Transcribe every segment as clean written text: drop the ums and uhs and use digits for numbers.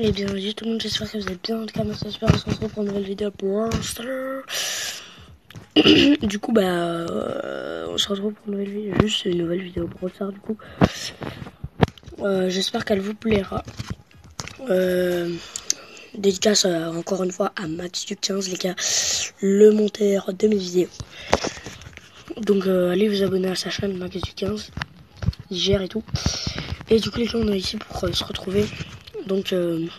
Et bien salut tout le monde, j'espère que vous êtes bien. En tout cas, moi ça se passe, on se retrouve pour une nouvelle vidéo pour Brawl Stars. Du coup, on se retrouve pour une nouvelle vidéo, juste une nouvelle vidéo pour Brawl Stars du coup. J'espère qu'elle vous plaira. Dédicace encore une fois à Max du 15, les gars, le monteur de mes vidéos. Donc allez vous abonner à sa chaîne Max du 15, il gère et tout. Et du coup les gens on est ici pour se retrouver. Donc du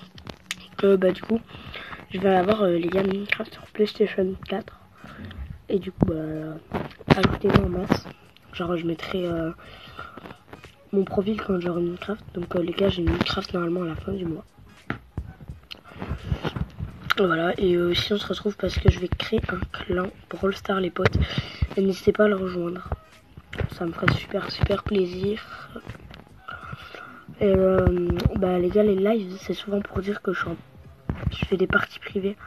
coup je vais avoir les gars Minecraft sur PlayStation 4. Et du coup ajoutez-moi en masse. Genre je mettrai mon profil quand j'aurai Minecraft. Donc les gars, j'ai Minecraft normalement à la fin du mois. Voilà, et aussi on se retrouve parce que je vais créer un clan Brawl Stars les potes. Et n'hésitez pas à le rejoindre. Ça me ferait super plaisir. Et les gars, les lives c'est souvent pour dire que je fais des parties privées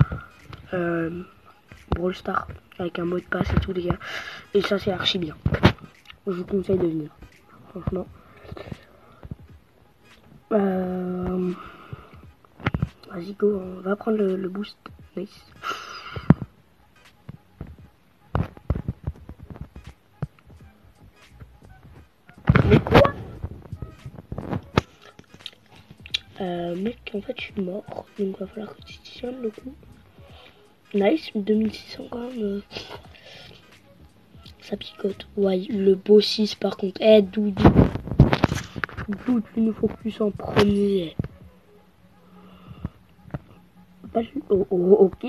Brawl Stars avec un mot de passe et tout les gars. Et ça c'est archi bien. Je vous conseille de venir. Franchement. Vas-y go, on va prendre le boost. Nice. Mais quoi? Mec, en fait je suis mort. Donc va falloir que tu tiennes le coup. Nice, 2600 quand même. Ça picote. Ouais, le beau 6 par contre. Eh Doudou. Doudou, tu nous focus en premier. Ok.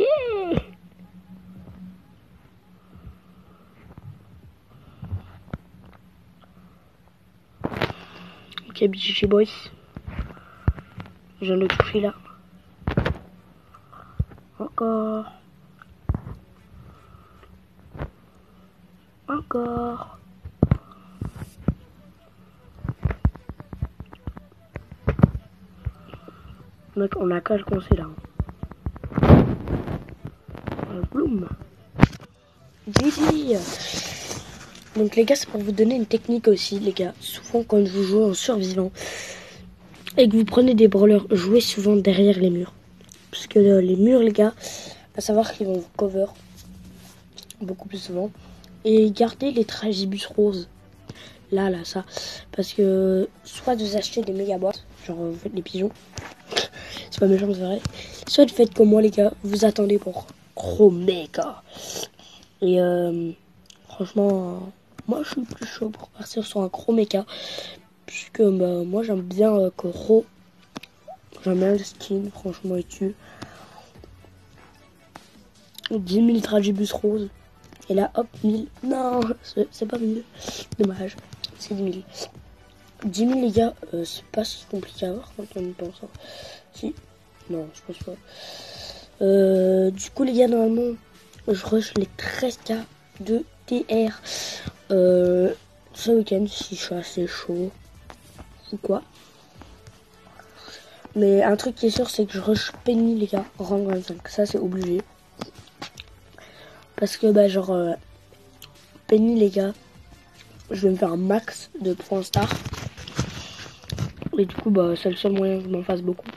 Ok, BGG boys. Je viens de toucher là. Encore. Encore. Mec, on a qu'à le coincer là. Bloom. GG. Donc les gars, c'est pour vous donner une technique aussi, les gars. Souvent quand vous jouez en survivant et que vous prenez des brawlers, jouez souvent derrière les murs. Parce que les murs, les gars, à savoir qu'ils vont vous cover beaucoup plus souvent. Et gardez les tragibus roses. Là, ça. Parce que soit vous achetez des méga boîtes, genre vous faites des pigeons. C'est pas méchant, c'est vrai. Soit vous faites comme moi, les gars, vous attendez pour gros méga. Et franchement, moi je suis plus chaud pour partir sur un gros méca. Puisque moi j'aime bien gros. J'aime bien le skin, franchement, il tue. 10 000 tragibus roses. Et là, hop, 1000. Non, c'est pas 1000. Dommage, c'est 10 000. 10 000, les gars, c'est pas si compliqué à voir quand on y pense. Hein. Si. Non, je pense pas. Du coup, les gars, normalement, je rush les 13K de TR ce week-end si je suis assez chaud ou quoi. Mais un truc qui est sûr, c'est que je rush Penny, les gars, rang 25. Ça, c'est obligé. Parce que, Penny, les gars, je vais me faire un max de points star. Et du coup, c'est le seul moyen que je m'en fasse beaucoup.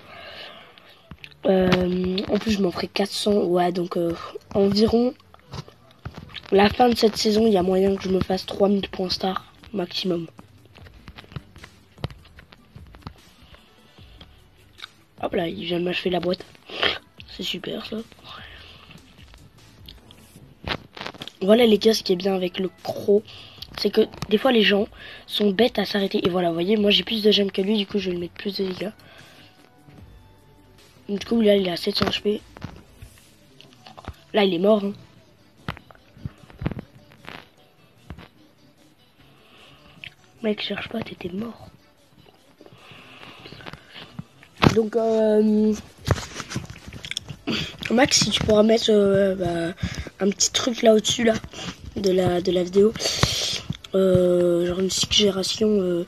En plus, je m'en ferai 400. Ouais, donc environ la fin de cette saison, il y a moyen que je me fasse 3000 points star maximum. Hop là, il vient de m'achever la boîte. C'est super ça. Voilà les gars, ce qui est bien avec le croc, c'est que des fois les gens sont bêtes à s'arrêter. Et voilà, vous voyez, moi j'ai plus de gemmes que lui, du coup je vais lui mettre plus de dégâts. Du coup là il est à 700 HP. Là il est mort. Hein. Mec, cherche pas, t'étais mort. Donc Max, si tu pourras mettre un petit truc là au-dessus là de la vidéo. Genre une suggération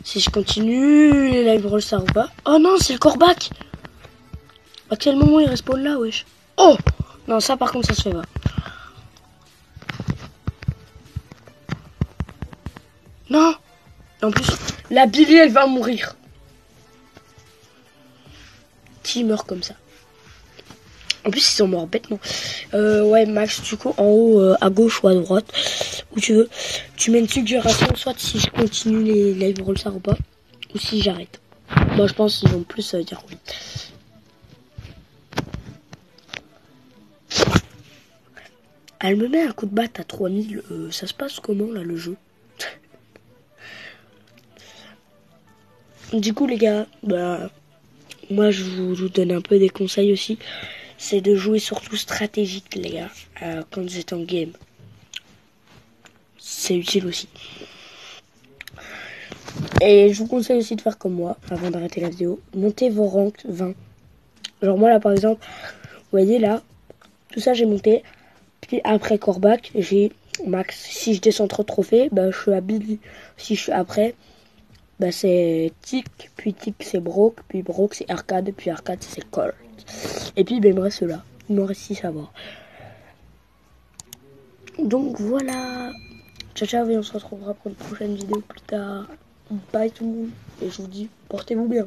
si je continue les live Brawl Stars ou pas. Oh non, c'est le corbac. À quel moment il respawn là, wesh? Oh non, ça par contre ça se fait pas. Non. En plus, la Billy elle va mourir. qui meurt comme ça. En plus, ils sont morts bêtement. Ouais, Max, du coup, en haut, à gauche ou à droite, où tu veux, tu mets une suggération, soit si je continue les live rollstars ou pas, ou si j'arrête. Moi, je pense qu'ils vont plus dire oui. Elle me met un coup de batte à 3000. Ça se passe comment, là, le jeu? Du coup, les gars, bah, moi, je vous donne un peu des conseils aussi. C'est de jouer surtout stratégique, les gars, quand vous êtes en game. C'est utile aussi. Et je vous conseille aussi de faire comme moi, avant d'arrêter la vidéo. Montez vos ranks 20. Genre moi, là, par exemple, vous voyez, là, tout ça, j'ai monté. Puis après Corbac, j'ai max. Si je descends trop de trophées, bah, je suis à Billy. Si je suis après, bah, c'est Tic. Puis Tic, c'est Brock. Puis Brock, c'est Arcade. Puis Arcade, c'est Colt. Et puis, ben, il me reste ceux-là. Il me reste 6 à voir. Donc, voilà. Ciao, ciao. Et on se retrouvera pour une prochaine vidéo plus tard. Bye tout le monde. Et je vous dis, portez-vous bien.